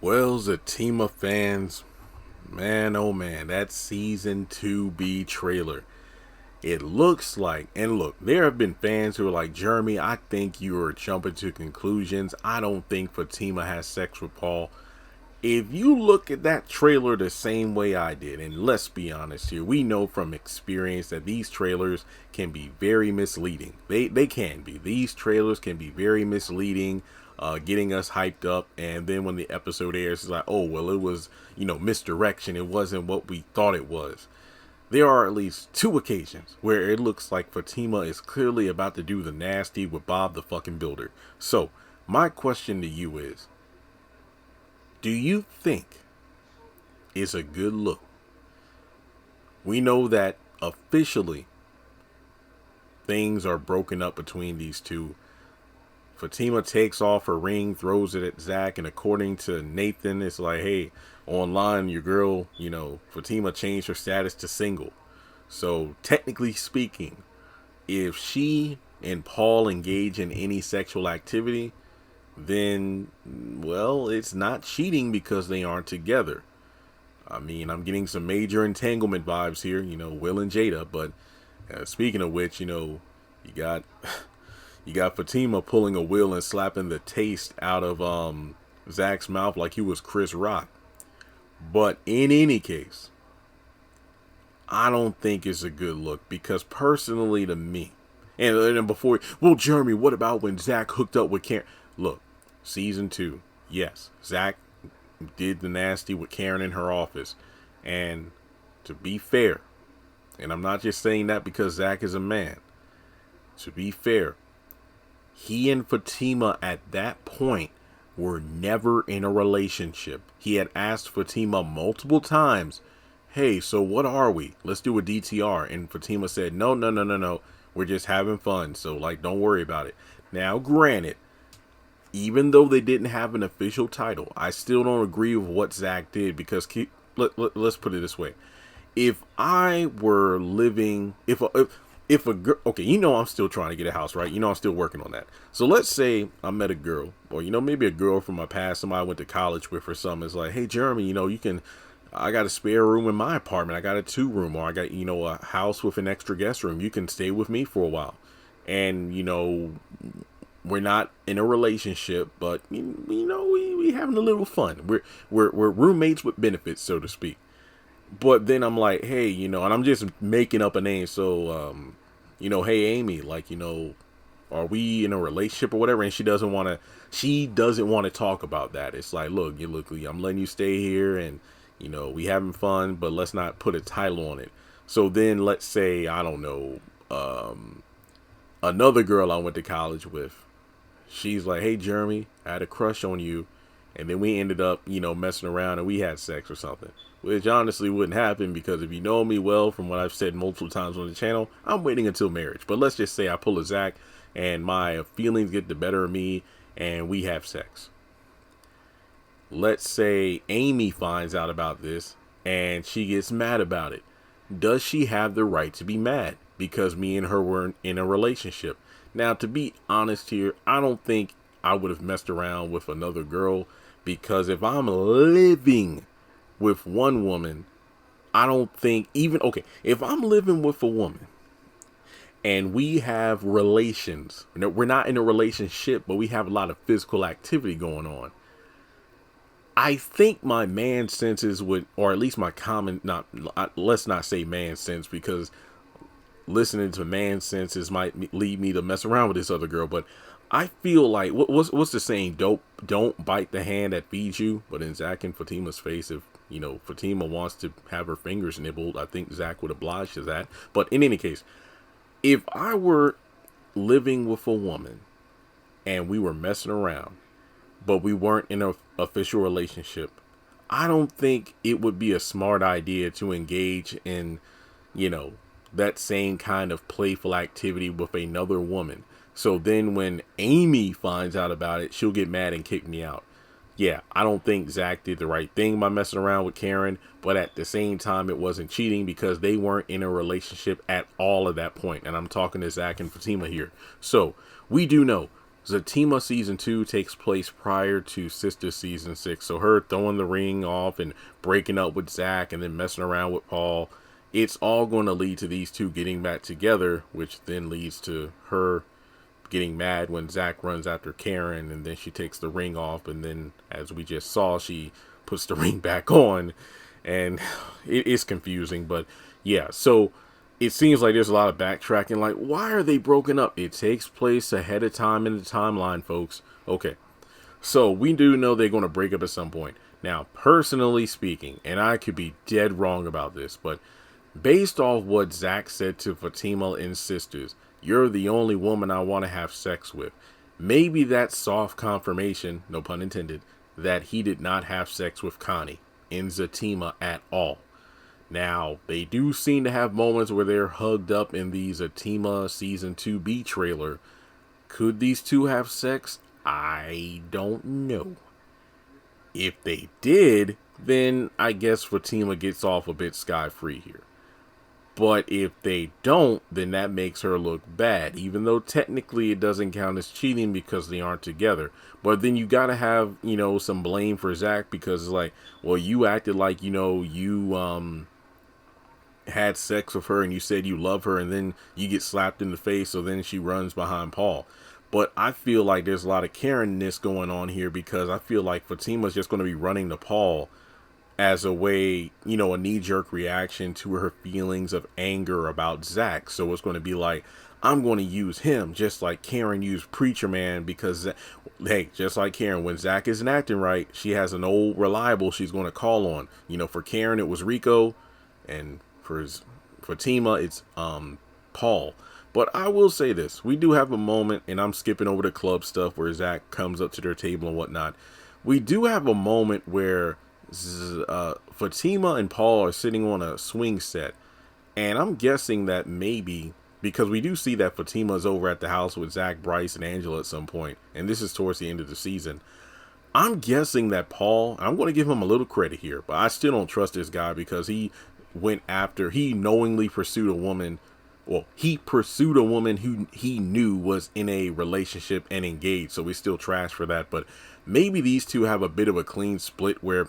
Well, Zatima fans, man, oh man, that season 2B trailer. It looks like, and look, there have been fans who are like, Jeremy, I think you are jumping to conclusions. I don't think Fatima has sex with Paul. If you look at that trailer the same way I did, and let's be honest here, we know from experience that these trailers can be very misleading. They can be. These trailers can be very misleading, getting us hyped up, and then when the episode airs, it's like, oh well, it was misdirection. It wasn't what we thought it was. There are at least two occasions where it looks like Fatima is clearly about to do the nasty with Bob the fucking Builder. So my question to you is, do you think it's a good look? We know that officially things are broken up between these two. Fatima takes off her ring, throws it at Zach, and according to Nathan, it's like, hey, online, your girl, Fatima changed her status to single. So, technically speaking, if she and Paul engage in any sexual activity, then, well, it's not cheating because they aren't together. I mean, I'm getting some major entanglement vibes here, Will and Jada. But speaking of which, you got you got Fatima pulling a Will and slapping the taste out of Zach's mouth like he was Chris Rock. But in any case, I don't think it's a good look because personally to me, and before, well, Jeremy, what about when Zach hooked up with Karen? Look, season 2, yes, Zach did the nasty with Karen in her office. And to be fair, and I'm not just saying that because Zach is a man, to be fair, he and Fatima at that point were never in a relationship. He had asked Fatima multiple times, hey, so what are we? Let's do a DTR. And Fatima said, no, no, no, no, no. We're just having fun. So, don't worry about it. Now, granted, even though they didn't have an official title, I still don't agree with what Zach did because let's put it this way. If I were living, if a girl, okay, I'm still trying to get a house, right? I'm still working on that. So let's say I met a girl, or maybe a girl from my past, somebody I went to college with or something. It's like, hey, Jeremy, I got a spare room in my apartment. I got a 2-room, or I got, a house with an extra guest room. You can stay with me for a while. And, we're not in a relationship, but, we having a little fun. We're roommates with benefits, so to speak. But then I'm like, hey, and I'm just making up a name. So, hey, Amy, are we in a relationship or whatever? And she doesn't want to talk about that. It's like, look, I'm letting you stay here and, we having fun, but let's not put a title on it. So then let's say, I don't know, another girl I went to college with, she's like, hey, Jeremy, I had a crush on you. And then we ended up, messing around and we had sex or something. Which honestly wouldn't happen because if you know me well, from what I've said multiple times on the channel, I'm waiting until marriage. But let's just say I pull a Zach and my feelings get the better of me and we have sex. Let's say Amy finds out about this and she gets mad about it. Does she have the right to be mad because me and her were in a relationship? Now, to be honest here, I don't think I would have messed around with another girl because if I'm living with one woman, I don't think if I'm living with a woman and we have relations, we're not in a relationship, but we have a lot of physical activity going on, I think my man senses would, or at least my let's not say man sense because listening to man senses might lead me to mess around with this other girl, but I feel like what's the saying? Don't bite the hand that feeds you. But in Zach and Fatima's face, if Fatima wants to have her fingers nibbled, I think Zach would oblige to that. But in any case, if I were living with a woman and we were messing around, but we weren't in an official relationship, I don't think it would be a smart idea to engage in, that same kind of playful activity with another woman. So then when Amy finds out about it, she'll get mad and kick me out. Yeah, I don't think Zach did the right thing by messing around with Karen, but at the same time, it wasn't cheating because they weren't in a relationship at all at that point. And I'm talking to Zach and Fatima here. So we do know Zatima season 2 takes place prior to Sistas season 6. So her throwing the ring off and breaking up with Zach and then messing around with Paul, it's all going to lead to these two getting back together, which then leads to her getting mad when Zach runs after Karen, and then she takes the ring off, and then, as we just saw, she puts the ring back on, and it is confusing. But yeah, so it seems like there's a lot of backtracking. Like, why are they broken up? It takes place ahead of time in the timeline, folks. Okay, so we do know they're going to break up at some point. Now, personally speaking, and I could be dead wrong about this, but based off what Zach said to Fatima in Sisters, you're the only woman I want to have sex with. Maybe that's soft confirmation, no pun intended, that he did not have sex with Connie in Zatima at all. Now, they do seem to have moments where they're hugged up in the Zatima Season 2B trailer. Could these two have sex? I don't know. If they did, then I guess Fatima gets off a bit sky-free here. But if they don't, then that makes her look bad, even though technically it doesn't count as cheating because they aren't together. But then you got to have, some blame for Zach, because it's like, well, you acted like, you had sex with her and you said you love her, and then you get slapped in the face, so then she runs behind Paul. But I feel like there's a lot of Karen-ness going on here, because I feel like Fatima's just going to be running to Paul as a way, a knee-jerk reaction to her feelings of anger about Zach. So it's going to be like, I'm going to use him just like Karen used Preacher Man, because, hey, just like Karen, when Zach isn't acting right, she has an old reliable she's going to call on. For Karen, it was Rico, and for Fatima, it's Paul. But I will say this, we do have a moment, and I'm skipping over the club stuff where Zach comes up to their table and whatnot. We do have a moment where Fatima and Paul are sitting on a swing set, and I'm guessing that maybe, because we do see that Fatima is over at the house with Zach, Bryce, and Angela at some point, and this is towards the end of the season. I'm guessing that Paul, I'm going to give him a little credit here, but I still don't trust this guy, because he knowingly pursued a woman. Well, he pursued a woman who he knew was in a relationship and engaged, so he's still trash for that. But maybe these two have a bit of a clean split where,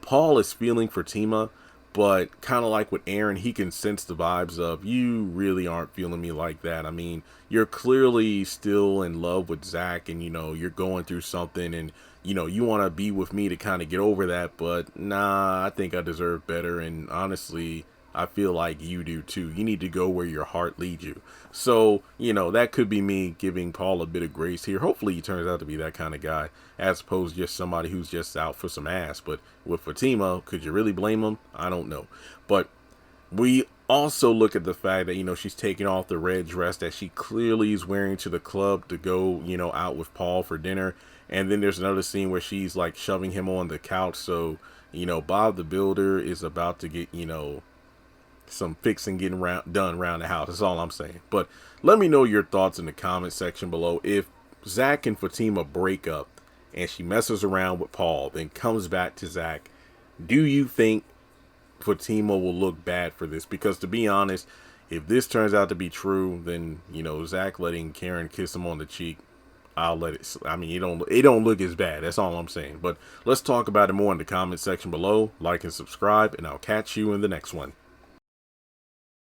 Paul is feeling Fatima, but kind of like with Aaron, he can sense the vibes of, you really aren't feeling me like that. I mean, you're clearly still in love with Zach, and, you're going through something, and, you want to be with me to kind of get over that, but nah, I think I deserve better, and honestly, I feel like you do too. You need to go where your heart leads you. So, that could be me giving Paul a bit of grace here. Hopefully he turns out to be that kind of guy, as opposed to just somebody who's just out for some ass. But with Fatima, could you really blame him? I don't know. But we also look at the fact that, she's taking off the red dress that she clearly is wearing to the club to go, out with Paul for dinner. And then there's another scene where she's like shoving him on the couch. So, Bob the Builder is about to get, some fixing getting done around the house. That's all I'm saying. But let me know your thoughts in the comment section below. If Zach and Fatima break up and she messes around with Paul, then comes back to Zach, do you think Fatima will look bad for this? Because to be honest, if this turns out to be true, then, Zach letting Karen kiss him on the cheek, I'll let it. I mean, it don't look as bad. That's all I'm saying. But let's talk about it more in the comment section below. Like and subscribe, and I'll catch you in the next one.